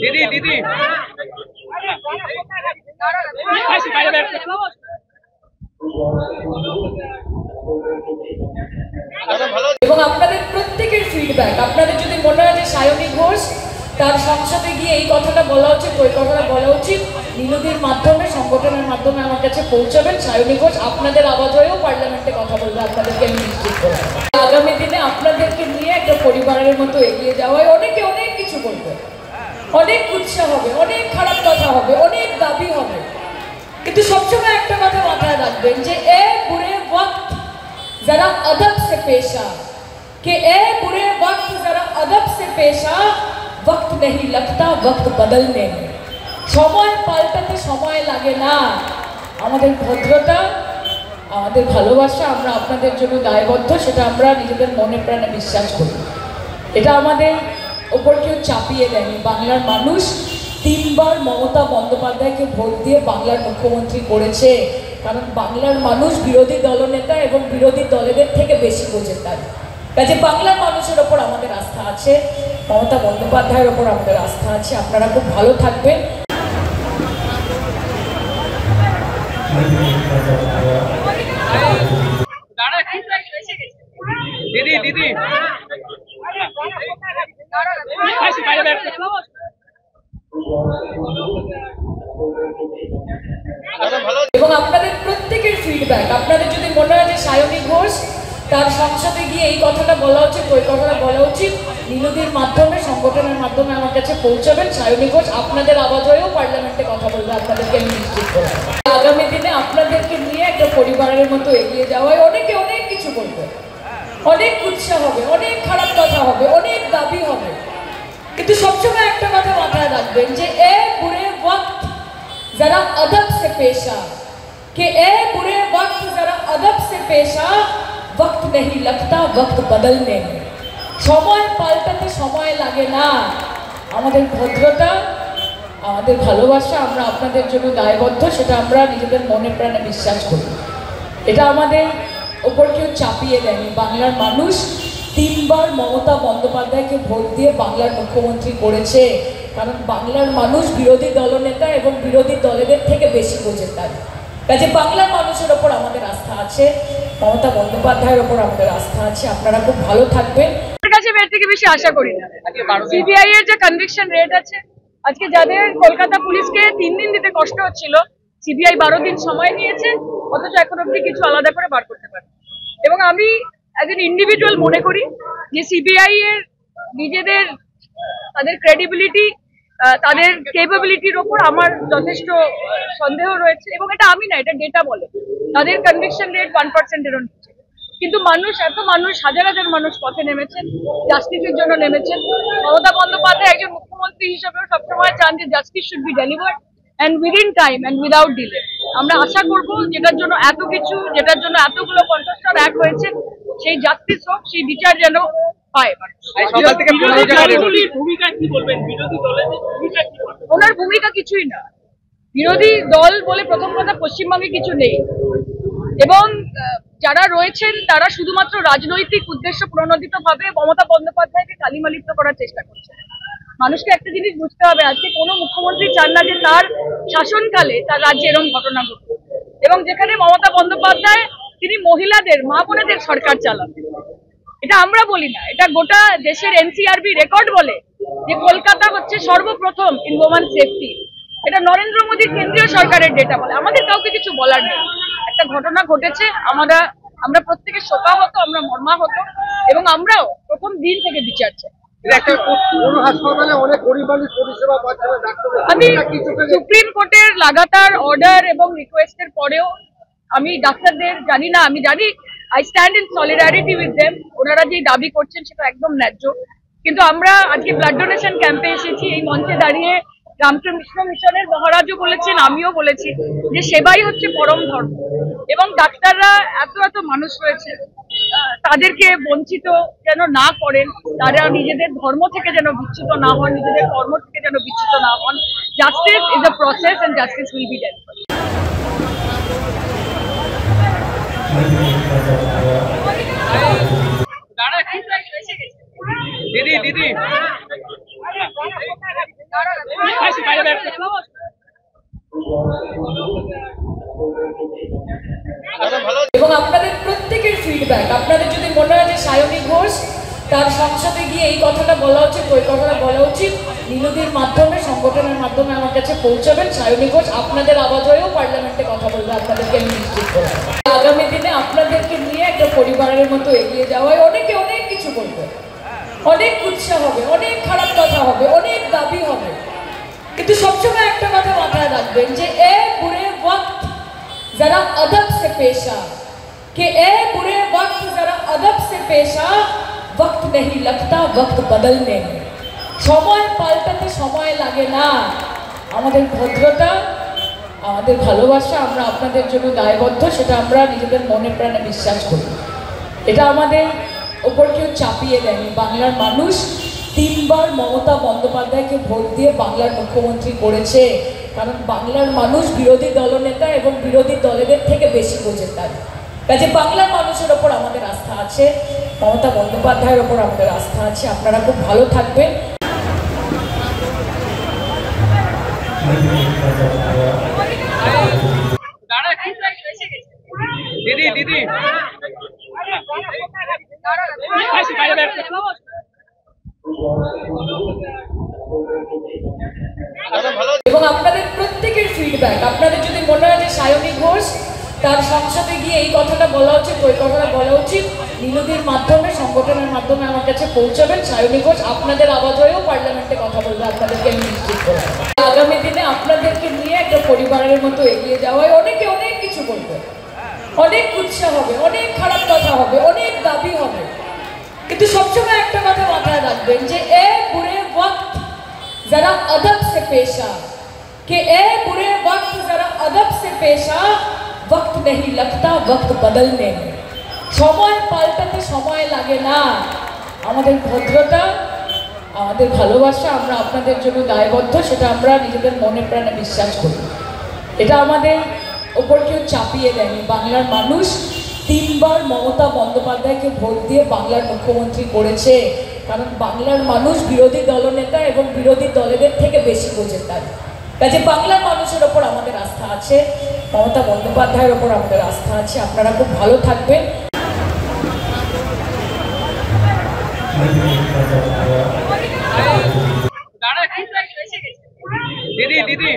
दीदी दीदी এবং আপনাদের প্রত্যেকের ফিডব্যাক, আপনাদের যদি মনে হয় যে সায়নী ঘোষ তার সংসদে গিয়ে এই কথাটা বলা উচিত, ওই কথাটা বলা উচিত, নীলুদির মাধ্যমে, সংগঠনের মাধ্যমে আমার কাছে পৌঁছাবেন। সায়নী ঘোষ আপনাদের আওয়াজ হয়েও পার্লামেন্টে কথা বলবে, আপনাদেরকে আমি নিশ্চিত করব। আগামী দিনে আপনাদেরকে নিয়ে একটা পরিবারের মতো এগিয়ে যাওয়ায় অনেকে অনেক কিছু বলবে, অনেক উৎসাহ হবে, অনেক খারাপ কথা হবে, অনেক দাবি হবে, কিন্তু সবসময় একটা কথা মাথায় রাখবেন যে এ বুরে ওয়াক্ত जरा अदब से पेश आ, कि ए बुरे वक्त जरा अदब से पेश आ, वक्त नहीं लगता वक्त बदलने में। समय पाल्टाते समय লাগে না। আমাদের ভদ্রতা, আমাদের ভালোবাসা আমরা আপনাদের জন্য দায়বদ্ধ, সেটা আমরা নিজেদের মনে প্রাণে বিশ্বাস করি। এটা আমাদের ওপর কেউ চাপিয়ে দেয়নি। বাংলার মানুষ 3 বার মমতা বন্দ্যোপাধ্যায়কে ভোট দিয়ে বাংলার মুখ্যমন্ত্রী করেছে, কারণ বাংলার মানুষ বিরোধী দলনেতা এবং বিরোধী দলেদের থেকে বেশি বোঝে। তাই কাজে বাংলার মানুষের ওপর আমাদের আস্থা আছে, মমতা বন্দ্যোপাধ্যায়ের ওপর আমাদের আস্থা আছে। আপনারা খুব ভালো থাকবেন। दीदी दीदी এবং আপনাদের প্রত্যেকের ফিডব্যাক, আপনাদের যদি মনে হয় যে সায়নী ঘোষ তার সংসদে গিয়ে এই কথাটা বলা উচিত, ওই কথাটা বলা উচিত, নীলুদির মাধ্যমে, সংগঠনের মাধ্যমে আমার কাছে পৌঁছাবেন। সায়নী ঘোষ আপনাদের আওয়াজ হয়েও পার্লামেন্টে কথা বলবে, আপনাদেরকে আমি নিশ্চিত করব। আগামী দিনে আপনাদেরকে নিয়ে একটা পরিবারের মতো এগিয়ে যাওয়ায় অনেকে অনেক কিছু বলবে, অনেক উৎসাহ হবে, অনেক খারাপ কথা হবে, অনেক দাবি হবে, কিন্তু সবসময় একটা কথা মাথায় রাখবেন যে এ বুরে ওয়াক্ত जरा अदब से पेश आ, कि ए बुरे वक्त जरा अदब से पेश आ, वक्त नहीं लगता वक्त बदलने में। समय পাল্টাতে সময় লাগে না। আমাদের ভদ্রতা, আমাদের ভালোবাসা আমরা আপনাদের জন্য দায়বদ্ধ, সেটা আমরা নিজেদের মনে প্রাণে বিশ্বাস করি। এটা আমাদের ওপর কেউ চাপিয়ে দেয়নি। বাংলার মানুষ 3 বার মমতা বন্দ্যোপাধ্যায়কে ভোট দিয়ে বাংলার মুখ্যমন্ত্রী করেছে, কারণ বাংলার মানুষ বিরোধী দলনেতা এবং বিরোধী দলেদের থেকে বেশি বোঝে। তাই কাজে বাংলার মানুষের ওপর আমাদের আস্থা আছে, মমতা বন্দ্যোপাধ্যায়ের ওপর আমাদের আস্থা আছে। আপনারা খুব ভালো থাকবেন। কাছে এর থেকে বেশি আশা করি না। সিবিআই এর যে কনভিকশন রেট আছে, আজকে যাদের কলকাতা পুলিশকে 3 দিন দিতে কষ্ট হচ্ছিল, সিবিআই 12 দিন সময় নিয়েছে, অথচ এখন অব্দি কিছু আলাদা করে বার করতে পারে। এবং আমি অ্যাজ এন ইন্ডিভিজুয়াল মনে করি যে সিবিআই এর নিজেদের, তাদের ক্রেডিবিলিটি, তাদের ক্যাপাবিলিটির ওপর আমার যথেষ্ট সন্দেহ রয়েছে। এবং এটা আমি না, এটা ডেটা বলে তাদের কনভিকশন রেট 1%-এরও নিচে। কিন্তু মানুষ, এত মানুষ, হাজার হাজার মানুষ পথে নেমেছেন, জাস্টিসের জন্য নেমেছেন। মমতা বন্দ্যোপাধ্যায় একজন মুখ্যমন্ত্রী হিসেবেও সবসময় চান যে justice should be delivered and within time and without delay. আমরা আশা করব যেটার জন্য এত কিছু, যেটার জন্য এতগুলো কন্টেস্টার এক হয়েছে, সেই জাস্টিস হোক, সেই বিচার যেন পায়। ওনার ভূমিকা কিছুই না। বিরোধী দল বলে প্রথম কথা পশ্চিমবঙ্গে কিছু নেই, এবং যারা রয়েছেন তারা শুধুমাত্র রাজনৈতিক উদ্দেশ্য প্রণোদিত ভাবে মমতা বন্দ্যোপাধ্যায়কে কালিমালিপ্ত করার চেষ্টা করছে। মানুষকে একটা জিনিস বুঝতে হবে, আজকে কোনো মুখ্যমন্ত্রী চান না যে তার শাসনকালে তার রাজ্যে এরকম ঘটনা ঘটবে, এবং যেখানে মমতা বন্দ্যোপাধ্যায় তিনি মহিলাদের, মা বোনেদের সরকার চালাবেন। এটা আমরা বলি না, এটা গোটা দেশের এনসিআরবি রেকর্ড বলে যে কলকাতা হচ্ছে সর্বপ্রথম ইন ওমেন সেফটি। এটা নরেন্দ্র মোদীর কেন্দ্রীয় সরকারের ডেটা বলে, আমাদের কাউকে কিছু বলার নেই। একটা ঘটনা ঘটেছে, আমরা প্রত্যেকে শোকাহত, আমরা মর্মাহত, এবং আমরাও প্রথম দিন থেকে বিচার চাই। আমি সুপ্রিম কোর্টের লাগাতার অর্ডার এবং রিকোয়েস্টের পরেও আমি ডাক্তারদের, জানি না, আমি জানি I stand in solidarity with them. ওনারা যে দাবি করছেন সেটা একদম ন্যায্য, কিন্তু আমরা আজকে ব্লাড ডোনেশন ক্যাম্পে এসেছি। এই মঞ্চে দাঁড়িয়ে রামকৃষ্ণ মিশনের মহারাজও বলেছেন, আমিও বলেছি যে সেবাই হচ্ছে পরম ধর্ম, এবং ডাক্তাররা এত এত মানুষ রয়েছে, তাদেরকে বঞ্চিত যেন না করেন, তারা নিজেদের ধর্ম থেকে যেন বিচ্যুত না হন, নিজেদের কর্ম থেকে যেন বিচ্যুত না হন। Justice is a process and justice will be delivered. দিদি এবং আপনাদের প্রত্যেকের ফিডব্যাক, আপনাদের যদি মনে হয় যে সায়নী ঘোষ তার সংসদে গিয়ে এই কথাটা বলা উচিত, ওই কথাটা বলা উচিত, বিরোধীর মাধ্যমে, সংগঠনের মাধ্যমে আমার কাছে পৌঁছাবেন। সায়নী ঘোষ আপনাদের আওয়াজ হয়েও পার্লামেন্টে কথা বলবে, আপনাদেরকে আমি নিশ্চিত করব। আগামী দিনে আপনাদেরকে নিয়ে একটা পরিবারের মতো এগিয়ে যাওয়ায় অনেকে অনেক কিছু বলবে, অনেক উৎসাহ হবে, অনেক খারাপ কথা হবে, অনেক দাবি হবে, কিন্তু সবসময় একটা কথা মাথায় রাখবেন যে এ বুরে ওয়াক্ত जरा अदब से पेश आ, कि ए बुरे वक्त जरा अदब से पेश आ, वक्त नहीं लगता वक्त बदलने में। সময় পাল্টাতে সময় লাগে না। আমাদের ভদ্রতা, আমাদের ভালোবাসা আমরা আপনাদের জন্য দায়বদ্ধ, সেটা আমরা নিজেদের মনে প্রাণে বিশ্বাস করি। এটা আমাদের ওপর কেউ চাপিয়ে দেয়নি। বাংলার মানুষ 3 বার মমতা বন্দ্যোপাধ্যায়কে ভোট দিয়ে বাংলার মুখ্যমন্ত্রী করেছে, কারণ বাংলার মানুষ বিরোধী দলনেতা এবং বিরোধী দলেদের থেকে বেশি বোঝে। তাই কাজে বাংলার মানুষের ওপর আমাদের আস্থা আছে, মমতা বন্দ্যোপাধ্যায়ের ওপর আমাদের আস্থা আছে। আপনারা খুব ভালো থাকবেন। দিদি দিদি এবং আপনাদের প্রত্যেকের ফিডব্যাক, আপনাদের যদি মনে হয় যে সায়নী ঘোষ তার সংসদে গিয়ে এই কথাটা বলা উচিত, ওই কথাটা বলা উচিত, বিরোধীর মাধ্যমে, সংগঠনের মাধ্যমে আমার কাছে পৌঁছাবেন। সায়নী ঘোষ আপনাদের আওয়াজ হয়েও পার্লামেন্টে কথা বলবে, আপনাদেরকে আমি নিশ্চিত করব। আগামী দিনে আপনাদেরকে নিয়ে একটা পরিবারের মতো এগিয়ে যাওয়ায় অনেকে অনেক কিছু বলবে, অনেক উৎসাহ হবে, অনেক খারাপ কথা হবে, অনেক দাবি হবে, কিন্তু সবসময় একটা কথা মাথায় রাখবেন যে এ বুরে ওয়াক্ত जरा अदब से पेश आ, कि ए बुरे वक्त जरा अदब से पेश आ, वक्त नहीं लगता वक्त बदलने में। সময় পাল্টাতে সময় লাগে না। আমাদের ভদ্রতা, আমাদের ভালোবাসা আমরা আপনাদের জন্য দায়বদ্ধ, সেটা আমরা নিজেদের মনে প্রাণে বিশ্বাস করি। এটা আমাদের ওপর কেউ চাপিয়ে দেয়নি। বাংলার মানুষ 3 বার মমতা বন্দ্যোপাধ্যায়কে ভোট দিয়ে বাংলার মুখ্যমন্ত্রী করেছে, কারণ বাংলার মানুষ বিরোধী দলনেতা এবং বিরোধী দলেদের থেকে বেশি বোঝে। তাই কাজে বাংলার মানুষের ওপর আমাদের আস্থা আছে, মমতা বন্দ্যোপাধ্যায়ের ওপর আমাদের আস্থা আছে। আপনারা খুব ভালো থাকবেন। দিদি দিদি